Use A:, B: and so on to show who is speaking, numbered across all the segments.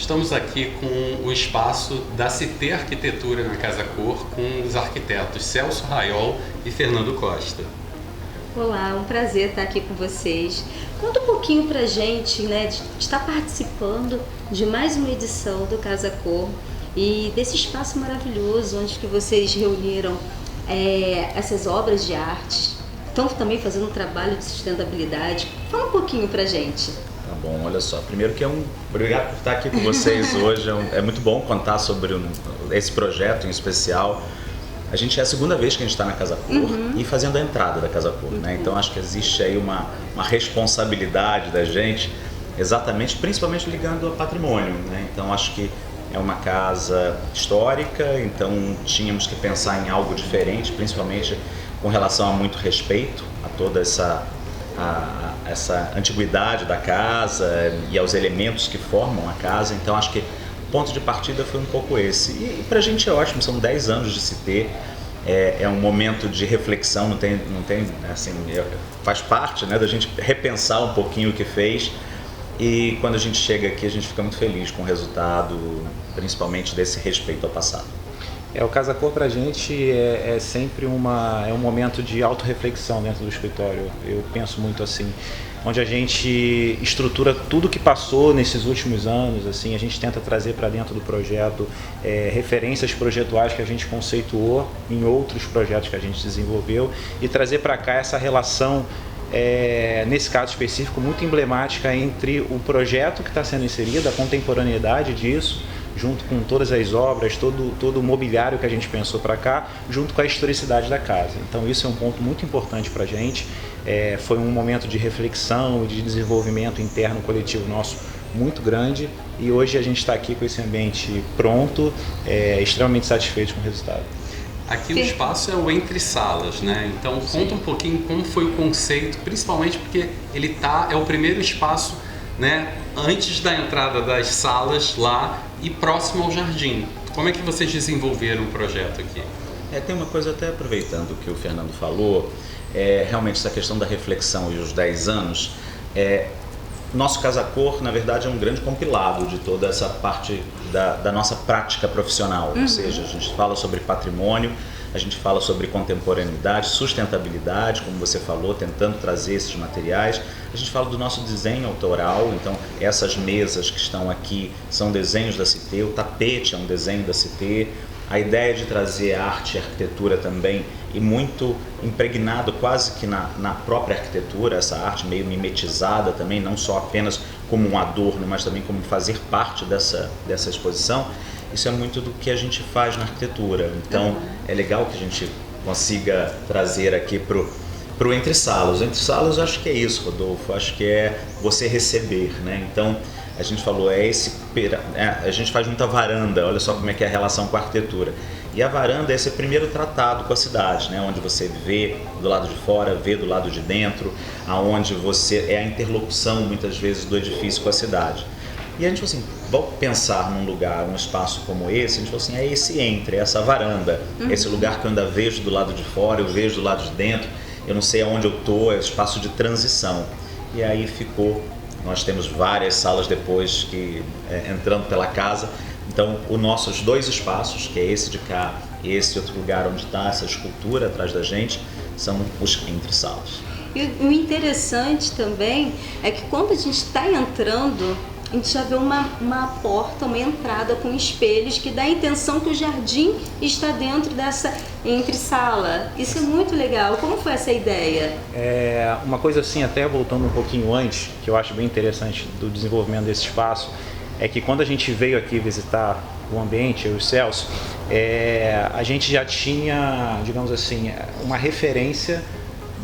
A: Estamos aqui com o espaço da Cité Arquitetura na Casa Cor, com os arquitetos Celso Raiol e Fernando Costa.
B: Olá, um prazer estar aqui com vocês. Conta um pouquinho pra gente, de estar participando de mais uma edição do Casa Cor e desse espaço maravilhoso onde que vocês reuniram essas obras de arte. Estão também fazendo um trabalho de sustentabilidade. Fala um pouquinho pra gente.
C: Tá bom, olha só. Primeiro obrigado por estar aqui com vocês hoje. É muito bom contar sobre esse projeto em especial. A gente é a segunda vez que a gente está na Casa Cor e fazendo a entrada da Casa Cor, né? Então acho que existe aí uma responsabilidade da gente, principalmente ligando ao patrimônio, né? Então acho que é uma casa histórica, então tínhamos que pensar em algo diferente, principalmente com relação a muito respeito a toda essa antiguidade da casa e aos elementos que formam a casa. Então acho que o ponto de partida foi um pouco esse. E pra gente é ótimo, são 10 anos de Cité, é um momento de reflexão, não tem assim, faz parte, né, da gente repensar um pouquinho o que fez. E quando a gente chega aqui, a gente fica muito feliz com o resultado, principalmente desse respeito ao passado.
D: O Casa Cor pra gente é sempre um momento de autorreflexão dentro do escritório. Eu penso muito assim, onde a gente estrutura tudo que passou nesses últimos anos, assim, a gente tenta trazer para dentro do projeto referências projetuais que a gente conceituou em outros projetos que a gente desenvolveu e trazer para cá essa relação, nesse caso específico, muito emblemática entre o projeto que está sendo inserido, a contemporaneidade disso, junto com todas as obras, todo o mobiliário que a gente pensou para cá, junto com a historicidade da casa. Então isso é um ponto muito importante para a gente. Foi um momento de reflexão e de desenvolvimento interno coletivo nosso muito grande e hoje a gente está aqui com esse ambiente pronto, extremamente satisfeito com o resultado.
A: Aqui o espaço é o entre salas, né? Então conta um pouquinho como foi o conceito, principalmente porque ele é o primeiro espaço, né, antes da entrada das salas lá e próximo ao jardim. Como é que vocês desenvolveram o projeto aqui?
C: Tem uma coisa, até aproveitando o que o Fernando falou, realmente essa questão da reflexão e os 10 anos, nosso Casa Cor, na verdade, é um grande compilado de toda essa parte da nossa prática profissional, ou seja, a gente fala sobre patrimônio, a gente fala sobre contemporaneidade, sustentabilidade, como você falou, tentando trazer esses materiais. A gente fala do nosso desenho autoral, então essas mesas que estão aqui são desenhos da Cité, o tapete é um desenho da Cité. A ideia de trazer arte e arquitetura também, e muito impregnado quase que na própria arquitetura, essa arte meio mimetizada também, não só apenas como um adorno, mas também como fazer parte dessa exposição. Isso é muito do que a gente faz na arquitetura, então é legal que a gente consiga trazer aqui pro entre salas. Entre salas eu acho que é isso, Rodolfo, acho que é você receber, né? Então a gente falou, a gente faz muita varanda, olha só como é que é a relação com a arquitetura. E a varanda é esse primeiro tratado com a cidade, né? Onde você vê do lado de fora, vê do lado de dentro, aonde é a interlocução muitas vezes do edifício com a cidade. E a gente falou assim, vamos pensar num lugar, um espaço como esse, a gente falou assim, é essa varanda, esse lugar que eu ainda vejo do lado de fora, eu vejo do lado de dentro, eu não sei aonde eu estou, é o espaço de transição. E aí nós temos várias salas depois entrando pela casa, então os nossos 2 espaços, que é esse de cá e esse outro lugar onde está essa escultura atrás da gente, são os entre salas.
B: E o interessante também é que quando a gente está entrando, a gente já vê uma porta, uma entrada com espelhos que dá a intenção que o jardim está dentro dessa entre-sala. Isso é muito legal. Como foi essa ideia?
D: Uma coisa assim, até voltando um pouquinho antes, que eu acho bem interessante do desenvolvimento desse espaço, é que quando a gente veio aqui visitar o ambiente, eu e o Celso, a gente já tinha, digamos assim, uma referência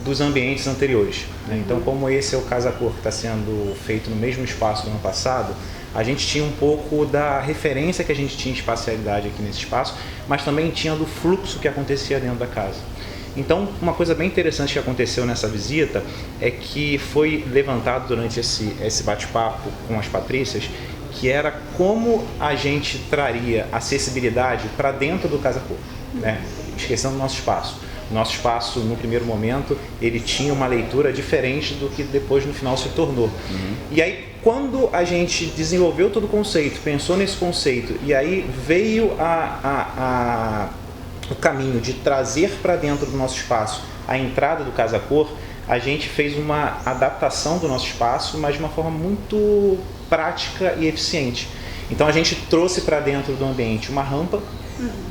D: dos ambientes anteriores, né? Então, como esse é o Casa Cor que está sendo feito no mesmo espaço do ano passado, a gente tinha um pouco da referência que a gente tinha em espacialidade aqui nesse espaço, mas também tinha do fluxo que acontecia dentro da casa. Então, uma coisa bem interessante que aconteceu nessa visita é que foi levantado durante esse bate-papo com as Patrícias, que era como a gente traria acessibilidade para dentro do Casa Cor, né? Esquecendo do nosso espaço. Nosso espaço, no primeiro momento, ele tinha uma leitura diferente do que depois no final se tornou. E aí, quando a gente desenvolveu todo o conceito, pensou nesse conceito, e aí veio o caminho de trazer para dentro do nosso espaço a entrada do Casa Cor, a gente fez uma adaptação do nosso espaço, mas de uma forma muito prática e eficiente. Então a gente trouxe para dentro do ambiente uma rampa,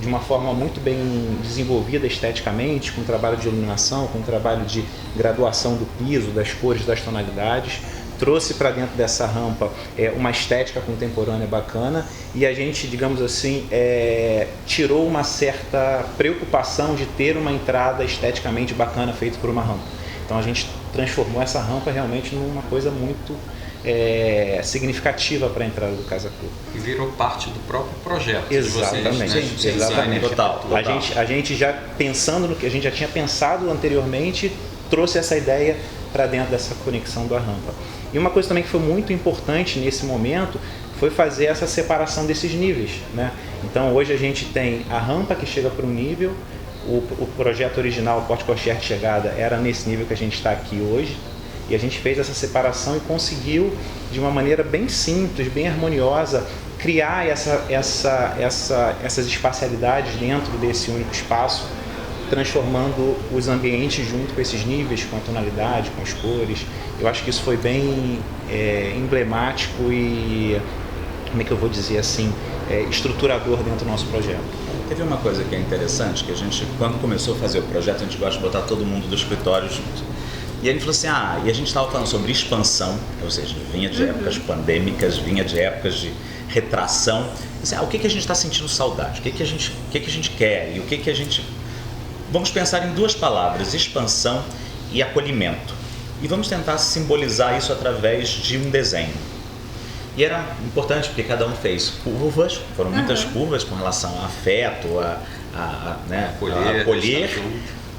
D: de uma forma muito bem desenvolvida esteticamente, com trabalho de iluminação, com trabalho de graduação do piso, das cores, das tonalidades. Trouxe para dentro dessa rampa uma estética contemporânea bacana e a gente, digamos assim, tirou uma certa preocupação de ter uma entrada esteticamente bacana feita por uma rampa. Então a gente transformou essa rampa realmente numa coisa muito significativa para a entrada do Casa Cor.
A: E virou parte do próprio projeto.
D: Exatamente.
A: De vocês, né?
D: Exatamente.
C: Total.
D: A gente já pensando no que a gente já tinha pensado anteriormente, trouxe essa ideia para dentro dessa conexão da rampa. E uma coisa também que foi muito importante nesse momento foi fazer essa separação desses níveis, né? Então hoje a gente tem a rampa que chega para um nível, o projeto original, o porte cocher de chegada, era nesse nível que a gente está aqui hoje, e a gente fez essa separação e conseguiu, de uma maneira bem simples, bem harmoniosa, criar essas espacialidades dentro desse único espaço, transformando os ambientes junto com esses níveis, com a tonalidade, com as cores. Eu acho que isso foi bem emblemático e, como é que eu vou dizer assim, estruturador dentro do nosso projeto.
C: Teve uma coisa que é interessante, que a gente, quando começou a fazer o projeto, a gente gosta de botar todo mundo do escritório junto. E a gente falou assim, e a gente estava falando sobre expansão, ou seja, vinha de épocas pandêmicas, vinha de épocas de retração. Assim, o que a gente está sentindo saudade? O que a gente quer? E o que a gente... Vamos pensar em duas palavras, expansão e acolhimento. E vamos tentar simbolizar isso através de um desenho. E era importante porque cada um fez curvas, foram muitas curvas com relação a afeto, a acolher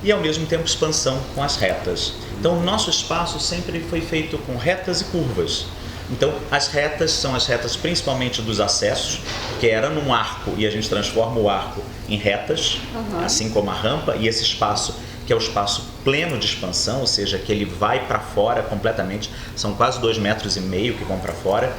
C: e ao mesmo tempo expansão com as retas. Então o nosso espaço sempre foi feito com retas e curvas. Então as retas são as retas principalmente dos acessos, que era num arco e a gente transforma o arco em retas, assim como a rampa, e esse espaço que é o espaço pleno de expansão, ou seja, que ele vai para fora completamente, são quase 2,5 metros que vão para fora.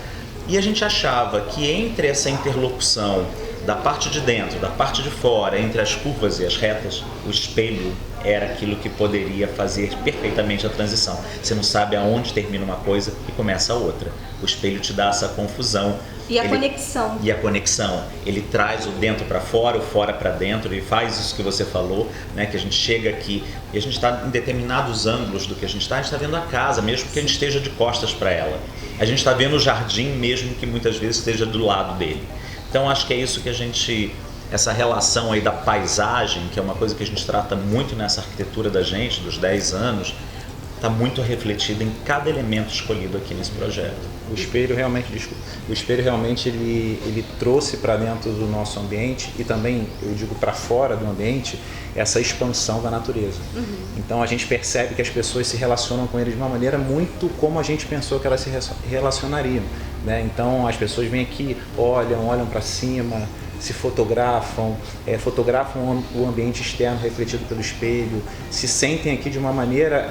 C: E a gente achava que entre essa interlocução da parte de dentro, da parte de fora, entre as curvas e as retas, o espelho era aquilo que poderia fazer perfeitamente a transição. Você não sabe aonde termina uma coisa e começa a outra. O espelho te dá essa confusão.
B: E a conexão.
C: E a conexão. Ele traz o dentro para fora, o fora para dentro, e faz isso que você falou, né? Que a gente chega aqui e a gente está em determinados ângulos do que a gente está vendo a casa, mesmo que a gente esteja de costas para ela. A gente está vendo o jardim, mesmo que muitas vezes esteja do lado dele. Então acho que é isso que a gente, essa relação aí da paisagem, que é uma coisa que a gente trata muito nessa arquitetura da gente, dos 10 anos, está muito refletida em cada elemento escolhido aqui nesse projeto.
D: O espelho realmente ele trouxe para dentro do nosso ambiente e também, eu digo, para fora do ambiente, essa expansão da natureza. Então a gente percebe que as pessoas se relacionam com ele de uma maneira muito como a gente pensou que elas se relacionariam, né? Então as pessoas vêm aqui, olham para cima, se fotografam, fotografam o ambiente externo refletido pelo espelho, se sentem aqui de uma maneira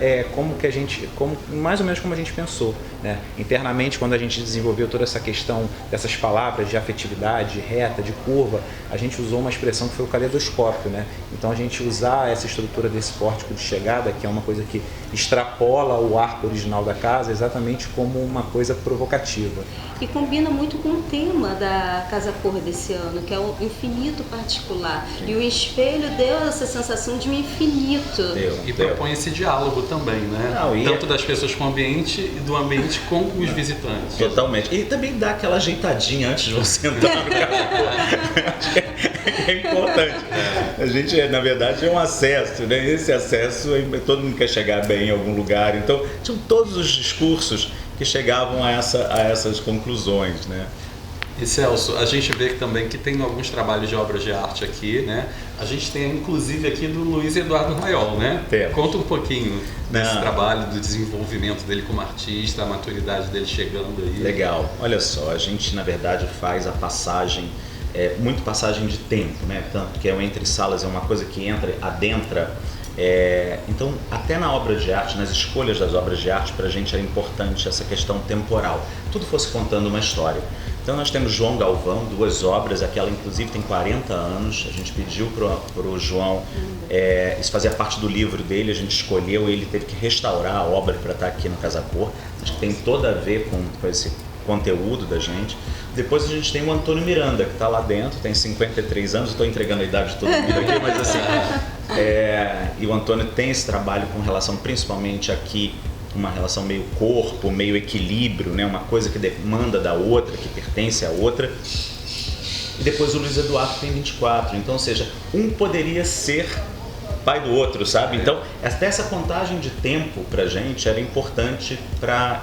D: mais ou menos como a gente pensou, né? Internamente, quando a gente desenvolveu toda essa questão dessas palavras de afetividade, de reta, de curva, a gente usou uma expressão que foi o caleidoscópio, né? Então a gente usar essa estrutura desse pórtico de chegada, que é uma coisa que extrapola o arco original da casa, exatamente como uma coisa provocativa.
B: E combina muito com o tema da Casa Cor desse ano, que é o infinito particular. Sim. E o espelho deu essa sensação de um infinito.
A: E propõe esse diálogo também, né? Tanto das pessoas com o ambiente e do ambiente com os visitantes.
C: Totalmente. E também dá aquela ajeitadinha antes de você entrar no Casa Cor. Acho que é importante. A gente, na verdade, é um acesso, né? Esse acesso, todo mundo quer chegar bem em algum lugar. Então, tinham todos os discursos que chegavam a essas conclusões, né?
A: E Celso, a gente vê também que tem alguns trabalhos de obras de arte aqui, né? A gente tem inclusive aqui do Luiz Eduardo Raiol, né? Conta um pouquinho desse trabalho, do desenvolvimento dele como artista, a maturidade dele chegando aí.
C: Legal, olha só, a gente na verdade faz a passagem, muito passagem de tempo, né? Tanto que o Entre Salas é uma coisa que adentra Então, até na obra de arte, nas escolhas das obras de arte, para a gente era importante essa questão temporal. Tudo fosse contando uma história. Então nós temos João Galvão, 2 obras, aquela inclusive tem 40 anos, a gente pediu para o João, isso fazia parte do livro dele, a gente escolheu, ele teve que restaurar a obra para estar aqui no Casa Cor, acho que tem toda a ver com esse conteúdo da gente. Depois a gente tem o Antônio Miranda, que está lá dentro, tem 53 anos, estou entregando a idade de todo mundo aqui, mas assim, e o Antônio tem esse trabalho com relação principalmente aqui, uma relação meio corpo, meio equilíbrio, né? Uma coisa que demanda da outra, que pertence à outra. E depois o Luiz Eduardo tem 24, então, ou seja, um poderia ser pai do outro, sabe? Então, até essa contagem de tempo pra gente era importante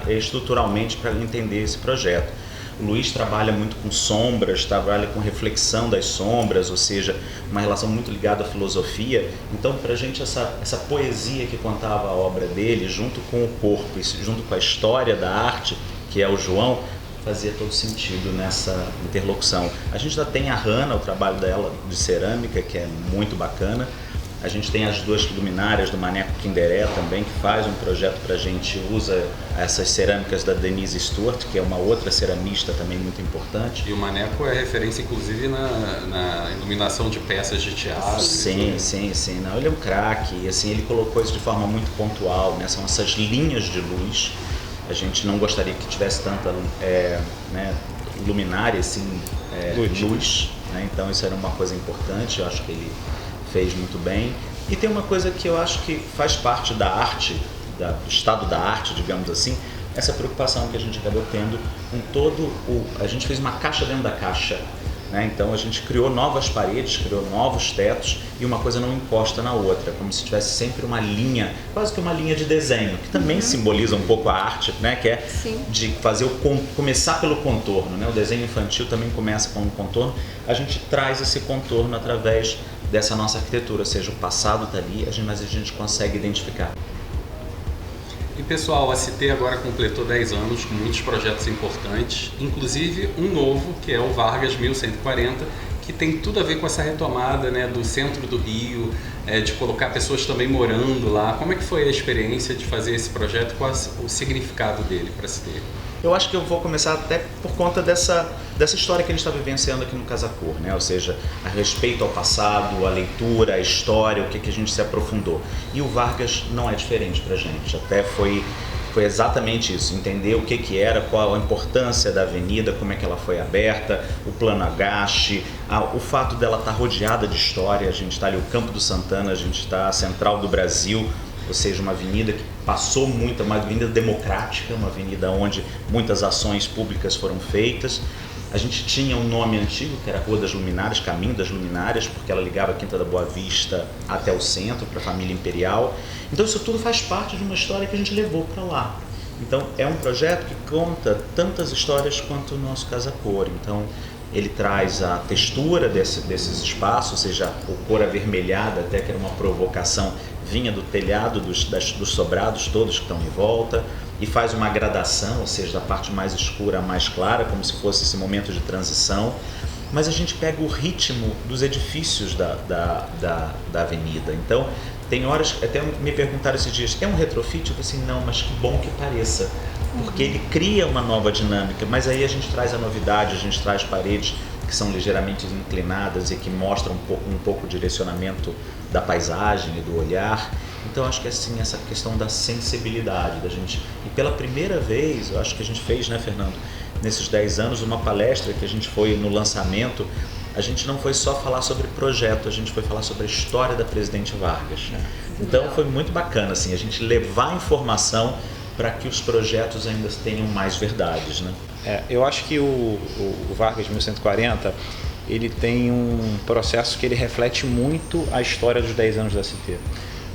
C: estruturalmente para entender esse projeto. O Luiz trabalha muito com sombras, trabalha com reflexão das sombras, ou seja, uma relação muito ligada à filosofia. Então, para a gente, essa poesia que contava a obra dele, junto com o corpo e junto com a história da arte, que é o João, fazia todo sentido nessa interlocução. A gente já tem a Hanna, o trabalho dela de cerâmica, que é muito bacana. A gente tem as 2 luminárias do Maneco Kinderé também, que faz um projeto para a gente, usa essas cerâmicas da Denise Stuart, que é uma outra ceramista também muito importante.
A: E o Maneco é referência, inclusive, na iluminação de peças de teatro.
C: Sim. Não, ele é um craque, e assim, ele colocou isso de forma muito pontual, né? São essas linhas de luz. A gente não gostaria que tivesse tanta luminária, assim, luz, né? Então isso era uma coisa importante, eu acho que ele fez muito bem. E tem uma coisa que eu acho que faz parte da arte, do estado da arte, digamos assim, essa preocupação que a gente acabou tendo com a gente fez uma caixa dentro da caixa, né? Então a gente criou novas paredes, criou novos tetos e uma coisa não encosta na outra, como se tivesse sempre uma linha, quase que uma linha de desenho, que também simboliza um pouco a arte, né? Que é de fazer começar pelo contorno, né? O desenho infantil também começa com um contorno, a gente traz esse contorno através dessa nossa arquitetura, ou seja, o passado está ali, mas a gente consegue identificar.
A: E pessoal, a CT agora completou 10 anos com muitos projetos importantes, inclusive um novo, que é o Vargas 1140, que tem tudo a ver com essa retomada, né, do centro do Rio, de colocar pessoas também morando lá. Como é que foi a experiência de fazer esse projeto? Qual o significado dele para a CT?
C: Eu acho que eu vou começar até por conta dessa história que a gente está vivenciando aqui no Casa Cor, né? Ou seja, a respeito ao passado, a leitura, a história, o que a gente se aprofundou. E o Vargas não é diferente para a gente, até foi exatamente isso, entender o que era, qual a importância da avenida, como é que ela foi aberta, o plano agache, o fato dela estar rodeada de história. A gente está ali, o Campo do Santana, a gente está a Central do Brasil, ou seja, uma avenida que passou muito, uma avenida democrática, uma avenida onde muitas ações públicas foram feitas. A gente tinha um nome antigo, que era Rua das Luminárias, Caminho das Luminárias, porque ela ligava a Quinta da Boa Vista até o centro, para a família imperial. Então isso tudo faz parte de uma história que a gente levou para lá. Então é um projeto que conta tantas histórias quanto o nosso Casa Cor. Então ele traz a textura desses espaços, ou seja, a cor avermelhada, até que era uma provocação, vinha do telhado, dos sobrados todos que estão em volta, e faz uma gradação, ou seja, da parte mais escura à mais clara, como se fosse esse momento de transição. Mas a gente pega o ritmo dos edifícios da avenida. Então, tem horas, até me perguntaram esses dias, é um retrofit? Eu falei assim, não, mas que bom que pareça, porque ele cria uma nova dinâmica, mas aí a gente traz a novidade, a gente traz paredes que são ligeiramente inclinadas e que mostram um pouco o direcionamento da paisagem e do olhar. Então acho que assim, essa questão da sensibilidade da gente, e pela primeira vez, eu acho que a gente fez, né, Fernando, nesses 10 anos, uma palestra que a gente foi no lançamento, a gente não foi só falar sobre projeto, a gente foi falar sobre a história da Presidente Vargas. Então foi muito bacana, assim, a gente levar informação para que os projetos ainda tenham mais verdades, né?
D: Eu acho que o Vargas 1140, ele tem um processo que ele reflete muito a história dos 10 anos da CT.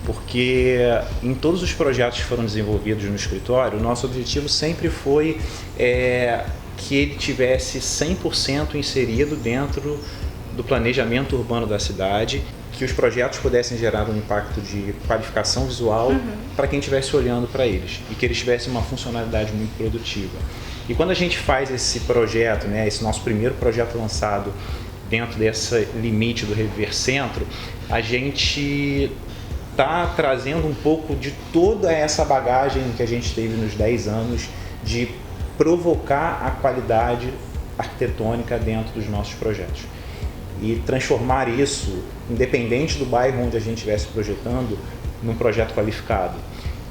D: Porque em todos os projetos que foram desenvolvidos no escritório, o nosso objetivo sempre foi que ele tivesse 100% inserido dentro do planejamento urbano da cidade, que os projetos pudessem gerar um impacto de qualificação visual para quem estivesse olhando para eles e que eles tivessem uma funcionalidade muito produtiva. E quando a gente faz esse projeto, né, esse nosso primeiro projeto lançado dentro desse limite do Reviver Centro, a gente está trazendo um pouco de toda essa bagagem que a gente teve nos 10 anos de provocar a qualidade arquitetônica dentro dos nossos projetos e transformar isso, independente do bairro onde a gente estivesse projetando, num projeto qualificado.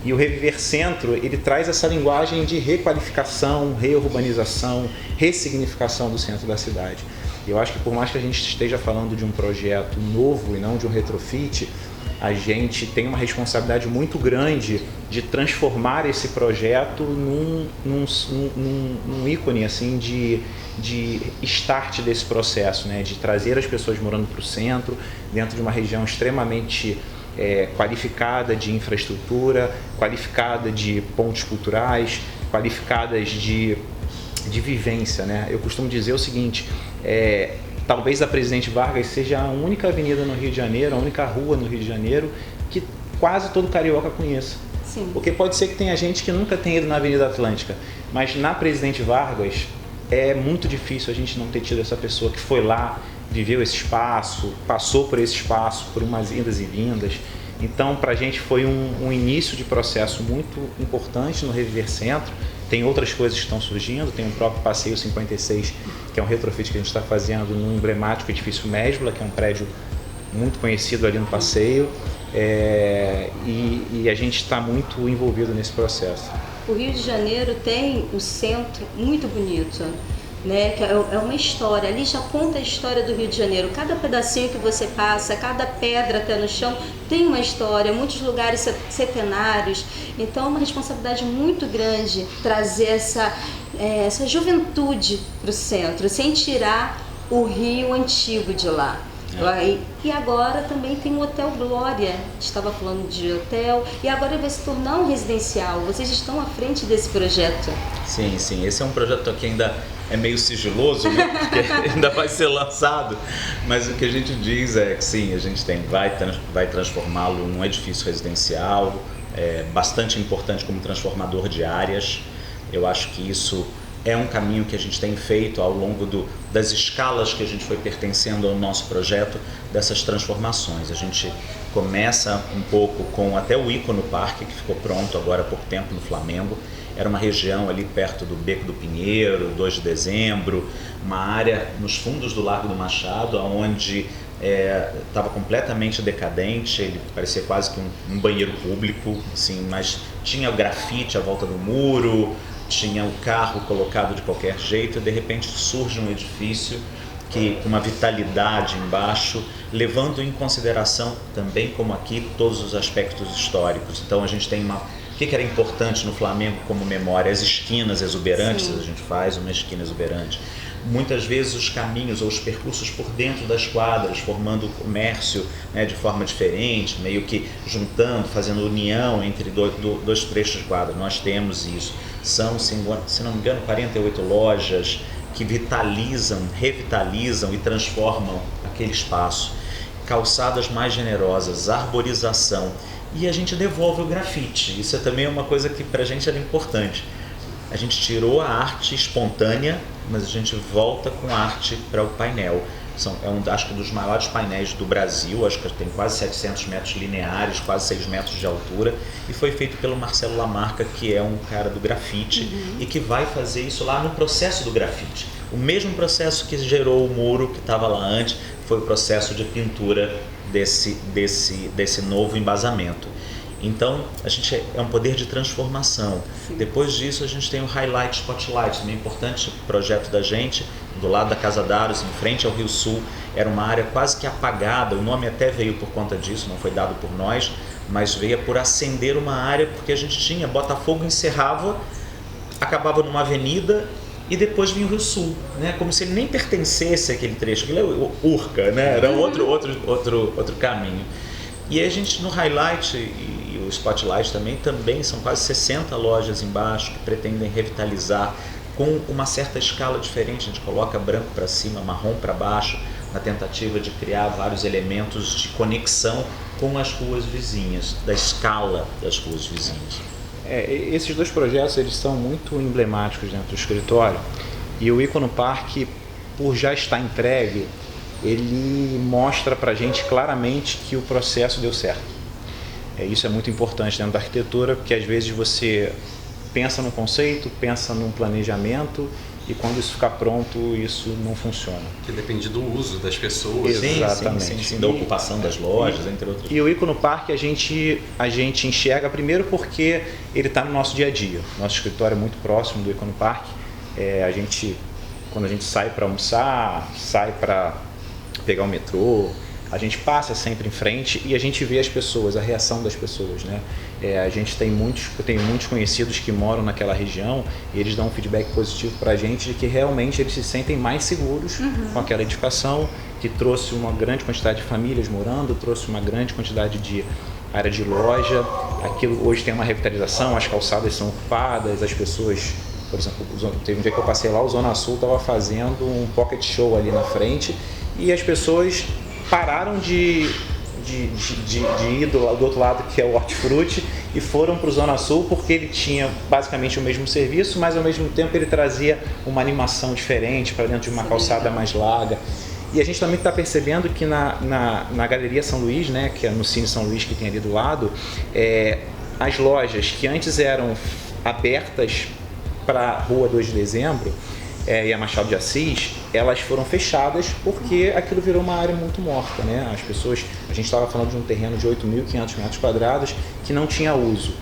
D: E o Reviver Centro, ele traz essa linguagem de requalificação, reurbanização, ressignificação do centro da cidade. Eu acho que por mais que a gente esteja falando de um projeto novo e não de um retrofit, a gente tem uma responsabilidade muito grande de transformar esse projeto num ícone assim, de start desse processo, né? De trazer as pessoas morando para o centro, dentro de uma região extremamente qualificada de infraestrutura, qualificada de pontos culturais, qualificadas de vivência, né? Eu costumo dizer o seguinte, talvez a Presidente Vargas seja a única avenida no Rio de Janeiro, a única rua no Rio de Janeiro que quase todo carioca conheça.
B: Sim.
D: Porque pode ser que tenha gente que nunca tenha ido na Avenida Atlântica, mas na Presidente Vargas é muito difícil a gente não ter tido essa pessoa que foi lá, viveu esse espaço, passou por esse espaço, por umas idas e vindas. Então, para a gente foi um início de processo muito importante no Reviver Centro. Tem outras coisas que estão surgindo, tem o próprio Passeio 56, que é um retrofit que a gente está fazendo no emblemático edifício Mesbla, que é um prédio muito conhecido ali no Passeio, e a gente está muito envolvido nesse processo.
B: O Rio de Janeiro tem um centro muito bonito, né? Que é uma história, ali já conta a história do Rio de Janeiro. Cada pedacinho que você passa, cada pedra até no chão tem uma história, muitos lugares centenários. Então é uma responsabilidade muito grande trazer essa juventude para o centro, sem tirar o Rio antigo de lá. E agora também tem o Hotel Glória, estava falando de hotel, e agora vai se tornar um residencial. Vocês estão à frente desse projeto?
C: Sim, sim. Esse é um projeto que ainda é meio sigiloso, né? Porque ainda vai ser lançado, mas o que a gente diz é que sim, a gente vai transformá-lo num edifício residencial, bastante importante como transformador de áreas. Eu acho que isso é um caminho que a gente tem feito ao longo das escalas que a gente foi pertencendo ao nosso projeto, dessas transformações. A gente começa um pouco com até o Ícono Parque, que ficou pronto agora há pouco tempo no Flamengo. Era uma região ali perto do Beco do Pinheiro, 2 de dezembro, uma área nos fundos do Largo do Machado, onde estava completamente decadente, ele parecia quase que um banheiro público, assim, mas tinha grafite à volta do muro, tinha o carro colocado de qualquer jeito, e de repente surge um edifício que com uma vitalidade embaixo, levando em consideração também, como aqui, todos os aspectos históricos. Então a gente tem o que era importante no Flamengo como memória? As esquinas exuberantes. Sim. A gente faz uma esquina exuberante. Muitas vezes os caminhos ou os percursos por dentro das quadras, formando comércio, né, de forma diferente, meio que juntando, fazendo união entre dois trechos de quadra. Nós temos isso. São, se não me engano, 48 lojas que revitalizam e transformam aquele espaço. Calçadas mais generosas, arborização. E a gente devolve o grafite. Isso também é uma coisa que para a gente era importante. A gente tirou a arte espontânea, mas a gente volta com arte para o painel. Acho que dos maiores painéis do Brasil, acho que tem quase 700 metros lineares, quase 6 metros de altura, e foi feito pelo Marcelo Lamarca, que é um cara do grafite, e que vai fazer isso lá no processo do grafite. O mesmo processo que gerou o muro que estava lá antes, foi o processo de pintura desse novo embasamento. Então, a gente é um poder de transformação. Sim. Depois disso, a gente tem o Highlight Spotlight, também importante projeto da gente, do lado da Casa d'Aros, em frente ao Rio Sul. Era uma área quase que apagada, o nome até veio por conta disso, não foi dado por nós, mas veio por acender uma área, porque a gente tinha, Botafogo encerrava, acabava numa avenida e depois vinha o Rio Sul, né? Como se ele nem pertencesse àquele trecho, aquilo é Urca, né? Era outro caminho. E a gente no Highlight e o Spotlight também são quase 60 lojas embaixo que pretendem revitalizar com uma certa escala diferente. A gente coloca branco para cima, marrom para baixo, na tentativa de criar vários elementos de conexão com as ruas vizinhas, da escala das ruas vizinhas.
D: Esses dois projetos eles são muito emblemáticos dentro do escritório, e o Ícono Parque, por já estar entregue, ele mostra para a gente claramente que o processo deu certo. Isso é muito importante dentro da arquitetura, porque às vezes você pensa num conceito, pensa num planejamento, e quando isso ficar pronto, isso não funciona.
A: Que depende do uso das pessoas.
D: Exatamente.
C: Sim, da ocupação das lojas, entre outras.
D: E o Econopark a gente enxerga primeiro porque ele está no nosso dia a dia. Nosso escritório é muito próximo do Econopark. Quando a gente sai para almoçar, sai para pegar o metrô, a gente passa sempre em frente e a gente vê as pessoas, a reação das pessoas, né? A gente tem muitos conhecidos que moram naquela região e eles dão um feedback positivo para a gente de que realmente eles se sentem mais seguros com aquela edificação, que trouxe uma grande quantidade de famílias morando, trouxe uma grande quantidade de área de loja. Aquilo hoje tem uma revitalização, as calçadas são ocupadas, as pessoas, por exemplo, teve um dia que eu passei lá, o Zona Sul estava fazendo um pocket show ali na frente e as pessoas pararam de ir do outro lado, que é o Hortifruti, e foram para o Zona Sul porque ele tinha basicamente o mesmo serviço, mas ao mesmo tempo ele trazia uma animação diferente para dentro de uma calçada mais larga. E a gente também está percebendo que na Galeria São Luís, né, que é no Cine São Luís que tem ali do lado, as lojas que antes eram abertas para a Rua 2 de Dezembro, e a Machado de Assis, elas foram fechadas porque aquilo virou uma área muito morta, né? As pessoas, a gente estava falando de um terreno de 8.500 metros quadrados que não tinha uso.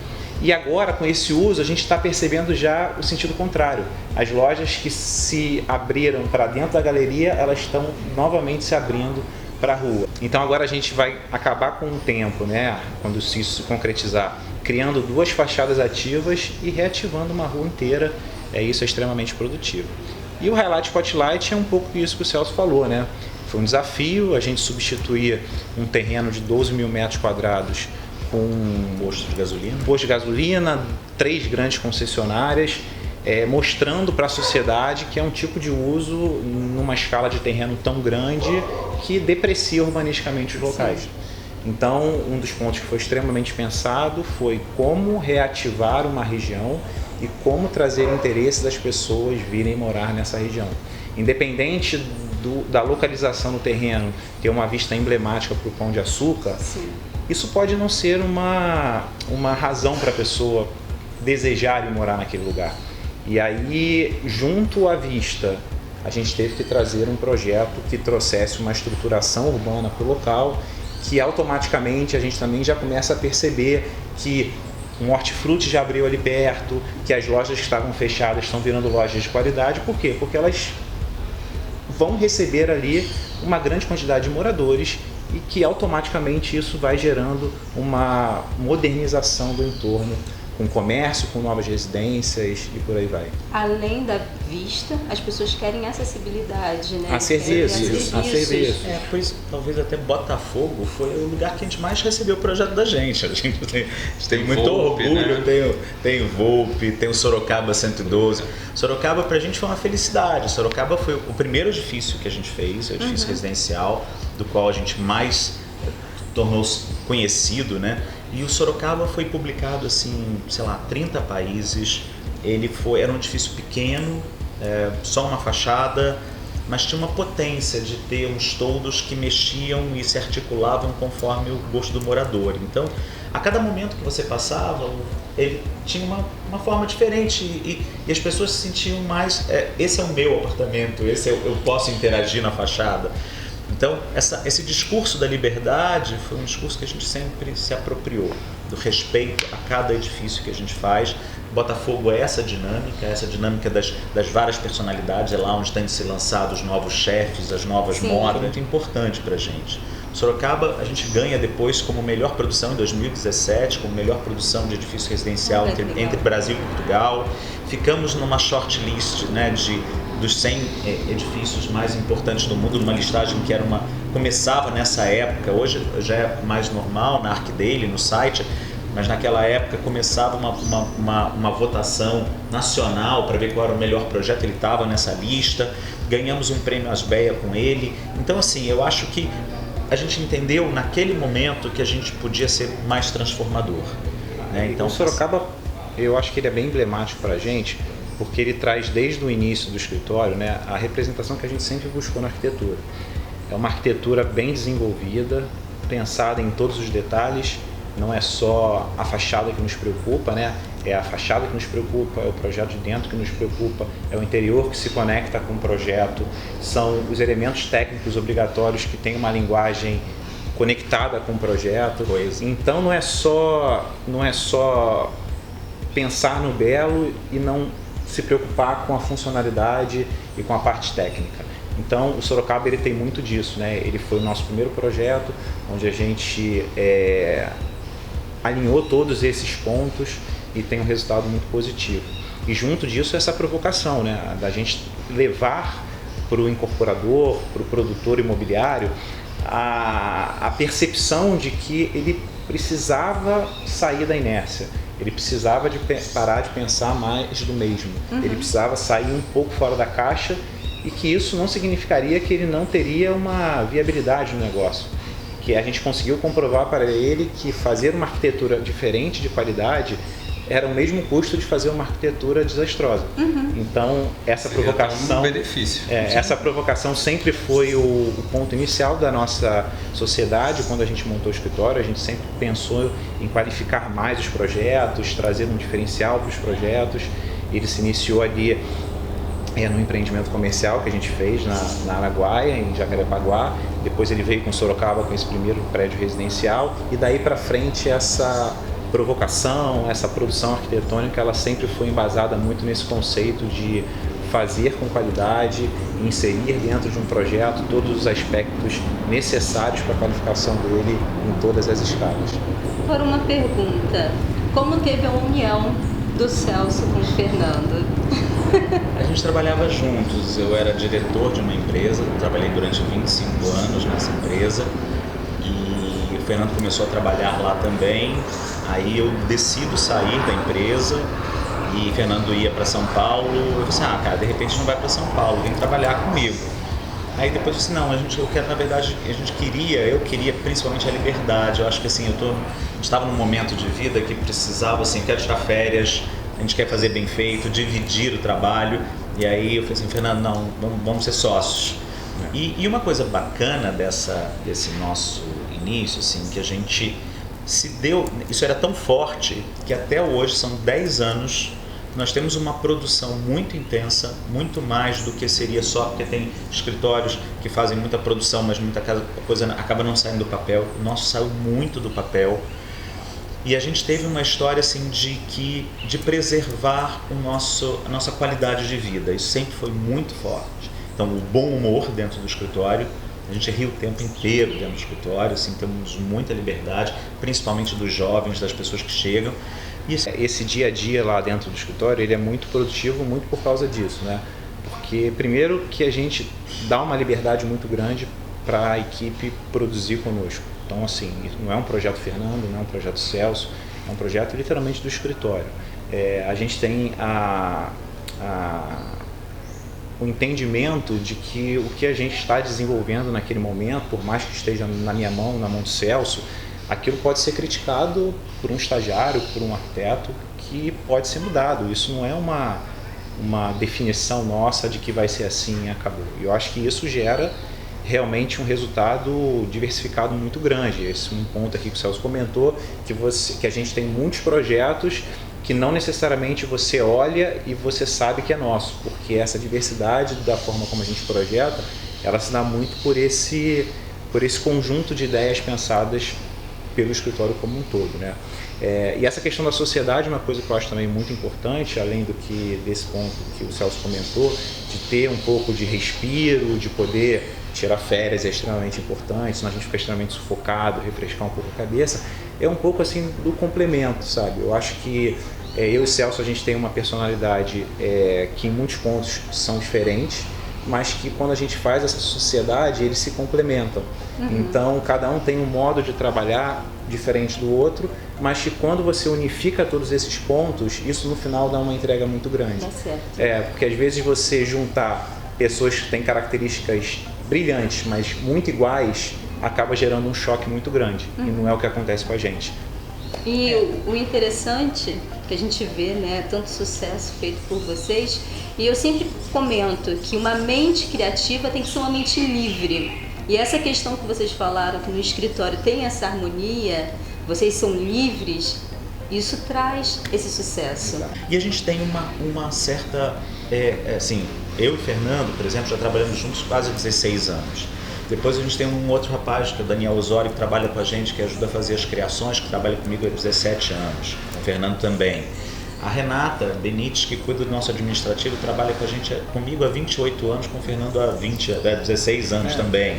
D: E agora, com esse uso, a gente está percebendo já o sentido contrário. As lojas que se abriram para dentro da galeria, elas estão novamente se abrindo para a rua. Então agora a gente vai acabar com um tempo, né? Quando isso se concretizar, criando 2 fachadas ativas e reativando uma rua inteira. Isso é extremamente produtivo. E o Highlight Spotlight é um pouco isso que o Celso falou, né? Foi um desafio a gente substituir um terreno de 12.000 metros quadrados com um posto de gasolina, 3 grandes concessionárias, mostrando para a sociedade que é um tipo de uso numa escala de terreno tão grande que deprecia urbanisticamente os locais. Sim. Então, um dos pontos que foi extremamente pensado foi como reativar uma região e como trazer interesse das pessoas virem morar nessa região. Independente da localização do terreno, ter uma vista emblemática para o Pão de Açúcar, sim, isso pode não ser uma razão para a pessoa desejar ir morar naquele lugar. E aí, junto à vista, a gente teve que trazer um projeto que trouxesse uma estruturação urbana para o local, que automaticamente a gente também já começa a perceber que um hortifruti já abriu ali perto, que as lojas que estavam fechadas estão virando lojas de qualidade. Por quê? Porque elas vão receber ali uma grande quantidade de moradores e que automaticamente isso vai gerando uma modernização do entorno, com comércio, com novas residências e por aí vai.
B: Além da vista, as pessoas querem acessibilidade, né?
D: A serviços.
C: Pois talvez até Botafogo foi o lugar que a gente mais recebeu o projeto da gente. A gente tem muito
A: Volpe,
C: orgulho,
A: né?
C: tem o Volpe, tem o Sorocaba 112. Sorocaba pra gente foi uma felicidade. Sorocaba foi o primeiro edifício que a gente fez, o edifício residencial, do qual a gente mais tornou-se conhecido, né? E o Sorocaba foi publicado assim, 30 países. Era um edifício pequeno, só uma fachada, mas tinha uma potência de ter uns toldos que mexiam e se articulavam conforme o gosto do morador. Então, a cada momento que você passava, ele tinha uma forma diferente e as pessoas se sentiam mais, esse é o meu apartamento, eu posso interagir na fachada. Então, esse discurso da liberdade foi um discurso que a gente sempre se apropriou, do respeito a cada edifício que a gente faz. Botafogo é essa dinâmica das várias personalidades, é lá onde tem de ser lançados os novos chefes, as novas modas, muito importante para a gente. Sorocaba a gente ganha depois como melhor produção em 2017, como melhor produção de edifício residencial entre Brasil e Portugal. Ficamos numa shortlist, né, dos 100 edifícios mais importantes do mundo, numa listagem que começava nessa época, hoje já é mais normal na ArcDaily, no site, mas naquela época começava uma votação nacional para ver qual era o melhor projeto, ele estava nessa lista, ganhamos um prêmio Asbeia com ele. Então assim, eu acho que a gente entendeu naquele momento que a gente podia ser mais transformador, né? Então,
D: o Sorocaba, eu acho que ele é bem emblemático para a gente, porque ele traz desde o início do escritório, né, a representação que a gente sempre buscou na arquitetura. É uma arquitetura bem desenvolvida, pensada em todos os detalhes, não é só a fachada que nos preocupa, né? É a fachada que nos preocupa, é o projeto de dentro que nos preocupa, é o interior que se conecta com o projeto, são os elementos técnicos obrigatórios que têm uma linguagem conectada com o projeto. Então não é só pensar no belo e não se preocupar com a funcionalidade e com a parte técnica. Então o Sorocaba ele tem muito disso, né? Ele foi o nosso primeiro projeto onde a gente alinhou todos esses pontos e tem um resultado muito positivo. E junto disso essa provocação, né? Da gente levar para o incorporador, para o produtor imobiliário, a percepção de que ele precisava sair da inércia, ele precisava de parar de pensar mais do mesmo, ele precisava sair um pouco fora da caixa e que isso não significaria que ele não teria uma viabilidade no negócio. Que a gente conseguiu comprovar para ele que fazer uma arquitetura diferente de qualidade era o mesmo custo de fazer uma arquitetura desastrosa. Então, essa provocação,
A: um benefício.
D: Essa provocação sempre foi o ponto inicial da nossa sociedade. Quando a gente montou o escritório, a gente sempre pensou em qualificar mais os projetos, trazer um diferencial para os projetos. Ele se iniciou ali no empreendimento comercial que a gente fez na Araguaia, em Jacarepaguá. Depois ele veio com Sorocaba com esse primeiro prédio residencial. E daí para frente essa provocação, essa produção arquitetônica, ela sempre foi embasada muito nesse conceito de fazer com qualidade, inserir dentro de um projeto todos os aspectos necessários para a qualificação dele em todas as escalas.
B: Agora uma pergunta, como teve a união do Celso com o Fernando?
C: A gente trabalhava juntos, eu era diretor de uma empresa, trabalhei durante 25 anos nessa empresa e o Fernando começou a trabalhar lá também. Aí eu decido sair da empresa e Fernando ia para São Paulo. Eu falei assim, cara, de repente não vai para São Paulo, vem trabalhar comigo. Aí depois eu disse, não, eu quero, na verdade, eu queria principalmente a liberdade. Eu acho que assim, a gente estava num momento de vida que precisava, assim, quero tirar férias, a gente quer fazer bem feito, dividir o trabalho. E aí eu falei assim, Fernando, não, vamos ser sócios. E uma coisa bacana desse nosso início, assim, que a gente se deu, isso era tão forte que até hoje, são 10 anos, nós temos uma produção muito intensa, muito mais do que seria só porque tem escritórios que fazem muita produção, mas muita coisa acaba não saindo do papel. O nosso saiu muito do papel e a gente teve uma história assim de preservar a nossa qualidade de vida. Isso sempre foi muito forte. Então, o bom humor dentro do escritório. A gente ri o tempo inteiro dentro do escritório, assim, temos muita liberdade, principalmente dos jovens, das pessoas que chegam.
D: E esse dia a dia lá dentro do escritório, ele é muito produtivo, muito por causa disso, né? Porque primeiro que a gente dá uma liberdade muito grande para a equipe produzir conosco. Então, assim, não é um projeto Fernando, não é um projeto Celso, é um projeto literalmente do escritório. A gente tem o entendimento de que o que a gente está desenvolvendo naquele momento, por mais que esteja na minha mão, na mão do Celso, aquilo pode ser criticado por um estagiário, por um arquiteto, que pode ser mudado. Isso não é uma definição nossa de que vai ser assim e acabou. E eu acho que isso gera realmente um resultado diversificado muito grande. Esse é um ponto aqui que o Celso comentou, que a gente tem muitos projetos que não necessariamente você olha e você sabe que é nosso, porque essa diversidade da forma como a gente projeta, ela se dá muito por esse conjunto de ideias pensadas pelo escritório como um todo, né? E essa questão da sociedade é uma coisa que eu acho também muito importante, além desse ponto que o Celso comentou, de ter um pouco de respiro, de poder tirar férias é extremamente importante, senão a gente fica extremamente sufocado, refrescar um pouco a cabeça, é um pouco assim do complemento, sabe? Eu acho que eu e o Celso, a gente tem uma personalidade que em muitos pontos são diferentes, mas que quando a gente faz essa sociedade, eles se complementam. Então, cada um tem um modo de trabalhar diferente do outro, mas que quando você unifica todos esses pontos, isso no final dá uma entrega muito grande.
B: Tá certo.
D: Porque às vezes você juntar pessoas que têm características brilhantes, mas muito iguais, acaba gerando um choque muito grande. E não é o que acontece com a gente.
B: E o interessante que a gente vê, né, tanto sucesso feito por vocês, e eu sempre comento que uma mente criativa tem que ser uma mente livre. E essa questão que vocês falaram, que no escritório tem essa harmonia, vocês são livres, isso traz esse sucesso.
C: Exato. E a gente tem uma certa, assim, eu e Fernando, por exemplo, já trabalhamos juntos quase 16 anos. Depois a gente tem um outro rapaz, que é o Daniel Osório, que trabalha com a gente, que ajuda a fazer as criações, que trabalha comigo há 17 anos, o Fernando também. A Renata Benites, que cuida do nosso administrativo, trabalha com a gente, comigo há 28 anos, com o Fernando há 16 anos também.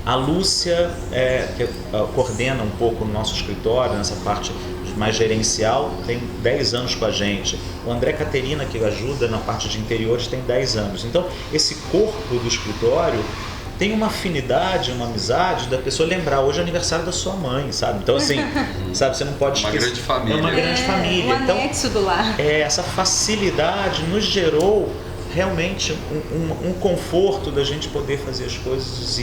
C: A Lúcia, que coordena um pouco o nosso escritório, nessa parte mais gerencial, tem 10 anos com a gente. O André Caterina, que ajuda na parte de interiores, tem 10 anos. Então, esse corpo do escritório tem uma afinidade, uma amizade da pessoa lembrar, hoje é aniversário da sua mãe, sabe? Então, assim, sabe, você não pode esquecer.
A: Uma grande família.
C: É uma grande família.
B: Um anexo do lar.
C: Essa facilidade nos gerou realmente um conforto da gente poder fazer as coisas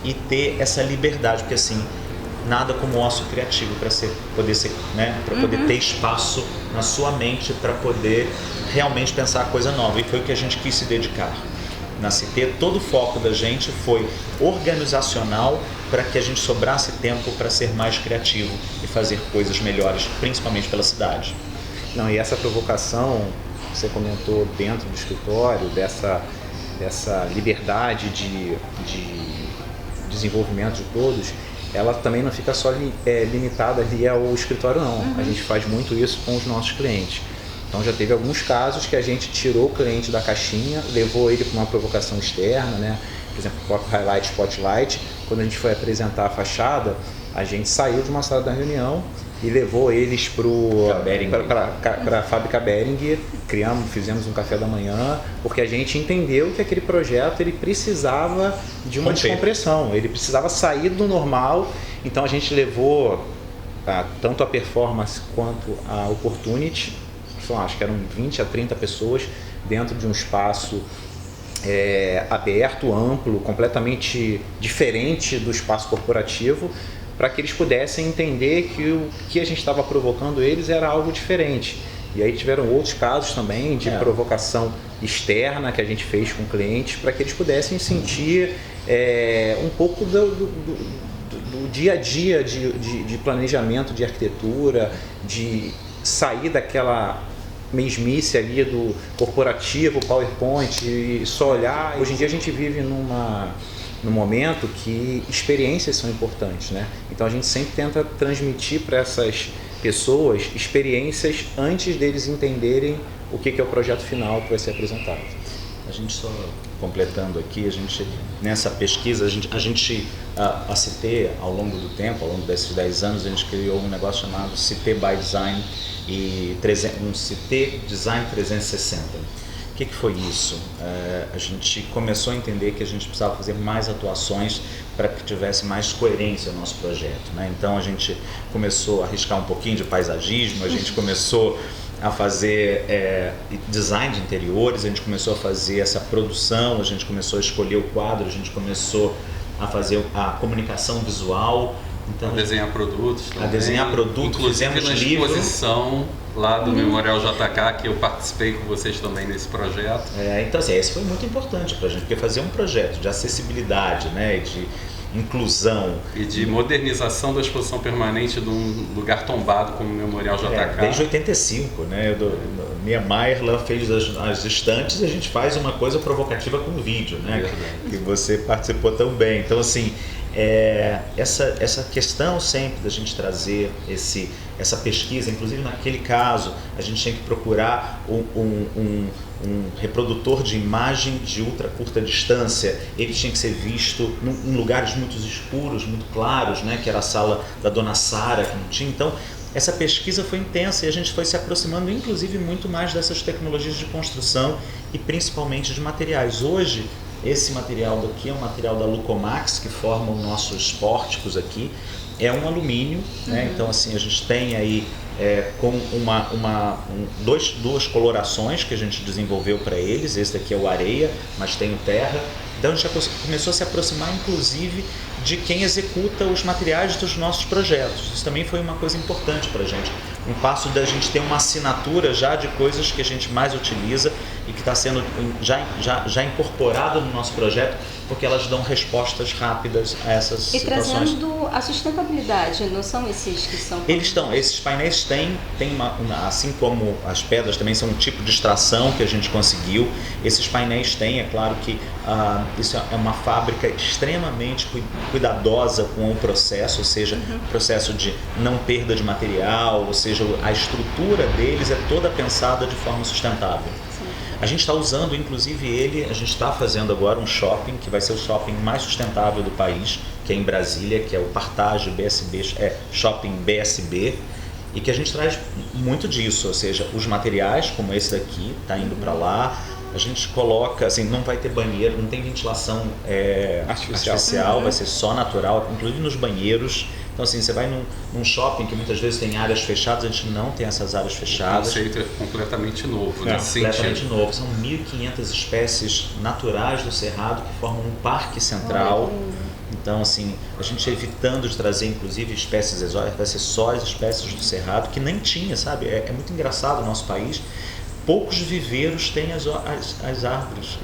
C: e ter essa liberdade, porque assim, nada como ócio criativo para poder ser, né, para poder ter espaço na sua mente para poder realmente pensar coisa nova, e foi o que a gente quis se dedicar. Na CT, todo o foco da gente foi organizacional para que a gente sobrasse tempo para ser mais criativo e fazer coisas melhores, principalmente pela cidade.
D: Não, e essa provocação que você comentou dentro do escritório, dessa liberdade de desenvolvimento de todos, ela também não fica só limitada ali ao escritório, não. A gente faz muito isso com os nossos clientes. Então já teve alguns casos que a gente tirou o cliente da caixinha, levou ele para uma provocação externa, né? Por exemplo, o Pop Highlight Spotlight. Quando a gente foi apresentar a fachada, a gente saiu de uma sala da reunião e levou eles para a fábrica Behring, fizemos um café da manhã, porque a gente entendeu que aquele projeto ele precisava de uma descompressão, ele precisava sair do normal. Então a gente levou tanto a performance quanto a opportunity, acho que eram 20 a 30 pessoas dentro de um espaço aberto, amplo, completamente diferente do espaço corporativo, para que eles pudessem entender que o que a gente estava provocando eles era algo diferente. E aí tiveram outros casos também de provocação externa que a gente fez com clientes, para que eles pudessem sentir um pouco do dia a dia de planejamento, de arquitetura, de sair daquela mesmice ali do corporativo, PowerPoint e só olhar. Hoje em dia a gente vive num momento que experiências são importantes, né? Então a gente sempre tenta transmitir para essas pessoas experiências antes deles entenderem o que é o projeto final que vai ser apresentado.
C: A gente só completando aqui, nessa pesquisa, a CT, ao longo do tempo, ao longo desses 10 anos, a gente criou um negócio chamado CT by Design e um CT Design 360. O que foi isso? A gente começou a entender que a gente precisava fazer mais atuações para que tivesse mais coerência no nosso projeto, né? Então a gente começou a arriscar um pouquinho de paisagismo, a gente começou a fazer design de interiores, a gente começou a fazer essa produção, a gente começou a escolher o quadro, a gente começou a fazer a comunicação visual. Então,
A: a desenhar produtos também.
C: A desenhar produtos,
A: inclusive na exposição lá do Memorial JK, que eu participei com vocês também nesse projeto.
C: Então assim, esse foi muito importante para a gente, porque fazer um projeto de acessibilidade, né, de inclusão
A: e de modernização da exposição permanente de um lugar tombado como o Memorial JK.
C: Desde 85, né? Niemeyer lá fez as estantes e a gente faz uma coisa provocativa com vídeo, né?
A: Verdade.
C: Que você participou tão bem. Então assim, essa questão sempre da gente trazer essa pesquisa, inclusive naquele caso a gente tinha que procurar um reprodutor de imagem de ultra curta distância. Ele tinha que ser visto em lugares muito escuros, muito claros, né? Que era a sala da Dona Sara, que não tinha. Então essa pesquisa foi intensa e a gente foi se aproximando inclusive muito mais dessas tecnologias de construção e principalmente de materiais. Hoje esse material daqui é um material da Lucomax, que forma os nossos pórticos aqui. É um alumínio, né? Então assim, a gente tem aí com duas colorações que a gente desenvolveu para eles. Esse daqui é o areia, mas tem o terra. Então a gente já começou a se aproximar inclusive de quem executa os materiais dos nossos projetos. Isso também foi uma coisa importante para a gente, um passo da gente ter uma assinatura já de coisas que a gente mais utiliza e que está sendo já incorporado no nosso projeto, porque elas dão respostas rápidas a essas situações.
B: E trazendo a sustentabilidade, não são esses que são...
C: Esses painéis têm assim como as pedras também são um tipo de extração que a gente conseguiu, esses painéis têm, é claro que isso é uma fábrica extremamente cuidadosa com o processo, ou seja, o processo de não perda de material, ou seja, a estrutura deles é toda pensada de forma sustentável. A gente está usando, inclusive a gente está fazendo agora um shopping, que vai ser o shopping mais sustentável do país, que é em Brasília, que é o Partage BSB, Shopping BSB, e que a gente traz muito disso, ou seja, os materiais, como esse daqui, está indo para lá, a gente coloca, assim, não vai ter banheiro, não tem ventilação artificial, vai ser só natural, inclusive nos banheiros. Então, assim, você vai num shopping que muitas vezes tem áreas fechadas, a gente não tem essas áreas fechadas.
A: O conceito é completamente novo, né?
C: Completamente novo. São 1.500 espécies naturais do Cerrado que formam um parque central. Então, assim, a gente evitando de trazer, inclusive, espécies exóticas, vai ser só as espécies do Cerrado, que nem tinha, sabe? É muito engraçado o nosso país. Poucos viveiros têm as árvores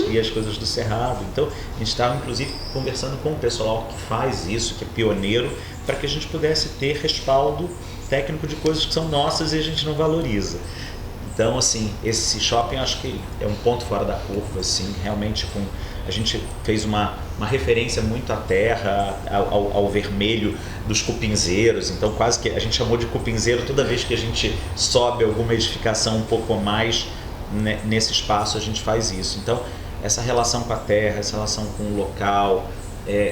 C: e as coisas do Cerrado. Então, a gente estava, inclusive, conversando com o pessoal que faz isso, que é pioneiro, para que a gente pudesse ter respaldo técnico de coisas que são nossas e a gente não valoriza. Então, assim, esse shopping acho que é um ponto fora da curva, assim, realmente a gente fez uma referência muito à terra, ao vermelho dos cupinzeiros, então quase que a gente chamou de cupinzeiro toda vez que a gente sobe alguma edificação um pouco mais, né, nesse espaço a gente faz isso. Então, essa relação com a terra, essa relação com o local,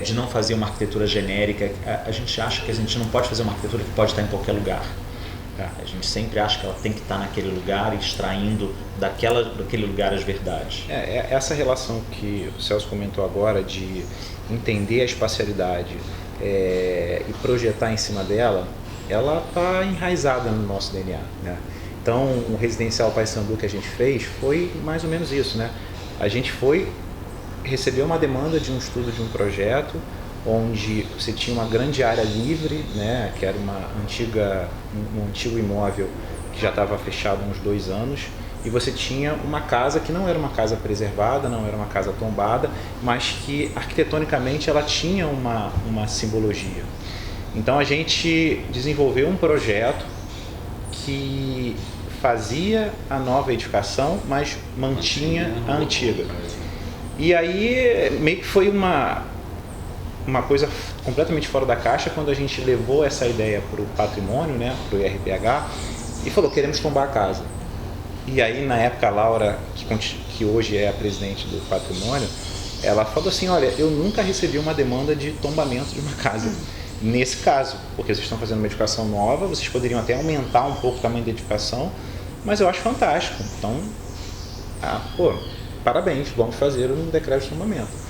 C: de não fazer uma arquitetura genérica, a gente acha que a gente não pode fazer uma arquitetura que pode estar em qualquer lugar. A gente sempre acha que ela tem que estar naquele lugar, extraindo daquele lugar as verdades.
D: Essa relação que o Celso comentou agora de entender a espacialidade e projetar em cima dela, ela está enraizada no nosso DNA, né? Então, o Residencial Paissandu que a gente fez foi mais ou menos isso, né? A gente recebeu uma demanda de um estudo de um projeto onde você tinha uma grande área livre, né, que era um antigo imóvel que já estava fechado há uns 2 anos, e você tinha uma casa que não era uma casa preservada, não era uma casa tombada, mas que arquitetonicamente ela tinha uma simbologia. Então a gente desenvolveu um projeto que fazia a nova edificação, mas mantinha a antiga. E aí meio que foi uma coisa completamente fora da caixa quando a gente levou essa ideia para o patrimônio, né, para o IRPH, e falou, queremos tombar a casa. E aí, na época, a Laura, que hoje é a presidente do patrimônio, ela falou assim, olha, eu nunca recebi uma demanda de tombamento de uma casa. Nesse caso, porque vocês estão fazendo uma edificação nova, vocês poderiam até aumentar um pouco o tamanho da edificação, mas eu acho fantástico. Então, parabéns, vamos fazer um decreto de tombamento.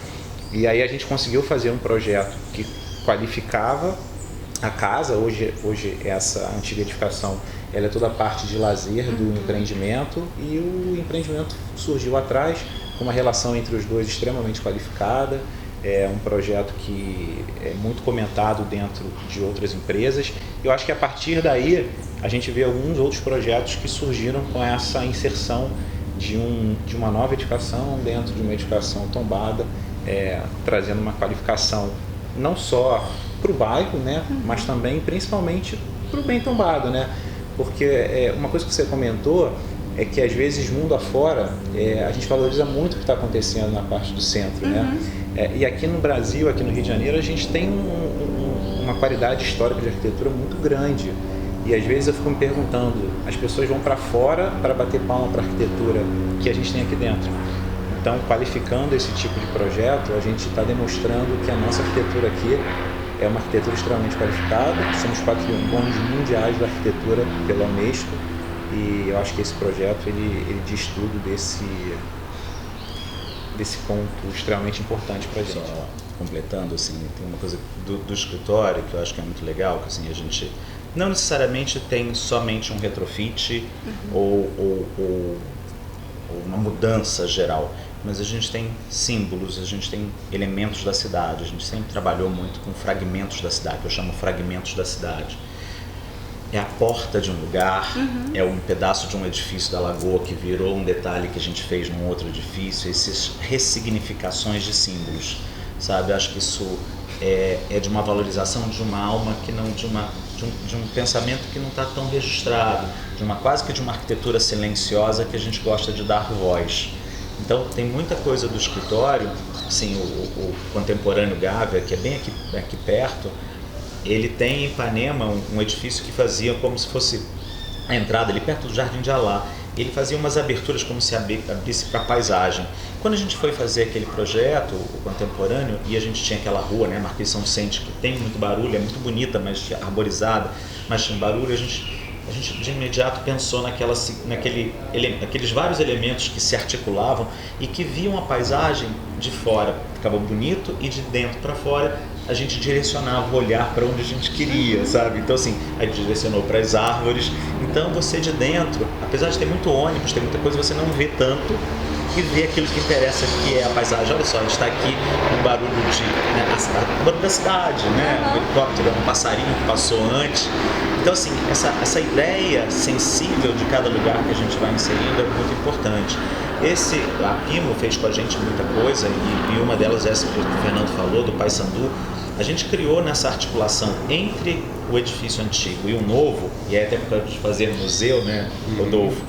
D: E aí a gente conseguiu fazer um projeto que qualificava a casa. Hoje essa antiga edificação, ela é toda a parte de lazer do empreendimento, e o empreendimento surgiu atrás com uma relação entre os dois extremamente qualificada. É um projeto que é muito comentado dentro de outras empresas. Eu acho que a partir daí a gente vê alguns outros projetos que surgiram com essa inserção de uma nova edificação dentro de uma edificação tombada, trazendo uma qualificação não só para o bairro, né, mas também, principalmente, para o bem tombado, né? Porque uma coisa que você comentou é que, às vezes, mundo afora, a gente valoriza muito o que está acontecendo na parte do centro, né? E aqui no Brasil, aqui no Rio de Janeiro, a gente tem uma qualidade histórica de arquitetura muito grande. E às vezes eu fico me perguntando, as pessoas vão para fora para bater palma para a arquitetura que a gente tem aqui dentro. Então, qualificando esse tipo de projeto, a gente está demonstrando que a nossa arquitetura aqui é uma arquitetura extremamente qualificada. Somos patrimônios mundiais da arquitetura pela Unesco, e eu acho que esse projeto ele diz tudo desse ponto extremamente importante para a gente.
C: Só completando, assim, tem uma coisa do escritório que eu acho que é muito legal, que assim, a gente não necessariamente tem somente um retrofit ou uma mudança geral, mas a gente tem símbolos, a gente tem elementos da cidade, a gente sempre trabalhou muito com fragmentos da cidade, eu chamo fragmentos da cidade. é a porta de um lugar, é um pedaço de um edifício da Lagoa que virou um detalhe que a gente fez num outro edifício, essas ressignificações de símbolos, sabe? Acho que isso é de uma valorização de uma alma que não de um pensamento que não está tão registrado, quase que de uma arquitetura silenciosa que a gente gosta de dar voz. Então tem muita coisa do escritório, assim, o contemporâneo Gávea, que é bem aqui perto, ele tem em Ipanema um edifício que fazia como se fosse a entrada ali perto do Jardim de Alá. Ele fazia umas aberturas como se abrisse para a paisagem. Quando a gente foi fazer aquele projeto, o contemporâneo, e a gente tinha aquela rua, né, Marquês São Vicente, que tem muito barulho, é muito bonita, mas arborizada, mas tinha barulho, a gente de imediato pensou naqueles vários elementos que se articulavam e que viam a paisagem de fora, ficava bonito, e de dentro para fora a gente direcionava o olhar para onde a gente queria, sabe? Então assim, a gente direcionou para as árvores. Então você de dentro, apesar de ter muito ônibus, tem muita coisa, você não vê tanto e vê aquilo que interessa, que é a paisagem. Olha só, a gente está aqui no barulho o barulho da cidade, né? Um helicóptero, um passarinho que passou antes. Então assim, essa ideia sensível de cada lugar que a gente vai inserindo é muito importante. A Pimo fez com a gente muita coisa, e uma delas, essa que o Fernando falou, do Paissandu. A gente criou nessa articulação entre o edifício antigo e o novo, e é até para fazer museu, né, Rodolfo,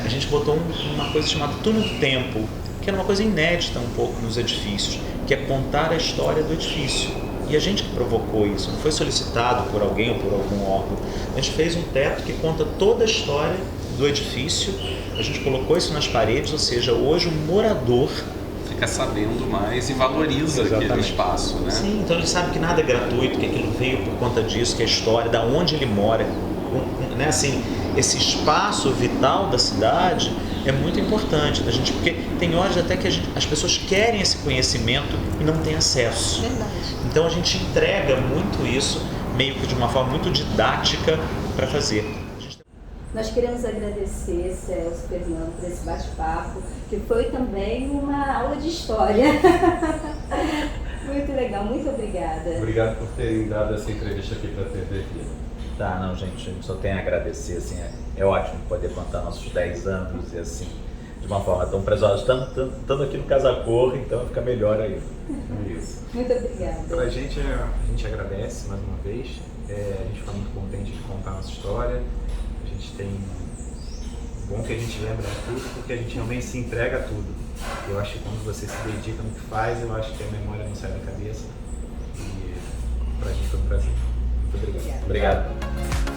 C: a gente botou uma coisa chamada Túnel do Tempo, que era uma coisa inédita um pouco nos edifícios, que é contar a história do edifício. E a gente que provocou isso, não foi solicitado por alguém ou por algum órgão. A gente fez um teto que conta toda a história do edifício, a gente colocou isso nas paredes, ou seja, hoje o morador
A: fica sabendo mais e valoriza aquele espaço, né?
C: Sim, então ele sabe que nada é gratuito, que aquilo veio por conta disso, que a história, da onde ele mora, né? Assim, esse espaço vital da cidade é muito importante da gente, porque tem horas até que as pessoas querem esse conhecimento e não têm acesso.
B: Verdade.
C: Então a gente entrega muito isso, meio que de uma forma muito didática para fazer.
B: Nós queremos agradecer, Celso, Fernando, por esse bate-papo, que foi também uma aula de história. Muito legal, muito obrigada.
A: Obrigado por terem dado essa entrevista aqui para a TV Vida.
C: Tá, não, gente, a gente só tem a agradecer, assim, é ótimo poder contar nossos 10 anos e assim, de uma forma tão preciosa, estando aqui no Casa Cor, então fica melhor ainda.
A: Isso.
B: Muito obrigada.
D: Pra gente, a gente agradece mais uma vez, a gente fica muito contente de contar a nossa história. A gente tem bom que a gente lembra tudo, porque a gente realmente se entrega a tudo. Eu acho que quando você se dedica no que faz, eu acho que a memória não sai da cabeça. E pra gente foi um prazer. Muito obrigado.
C: Obrigado.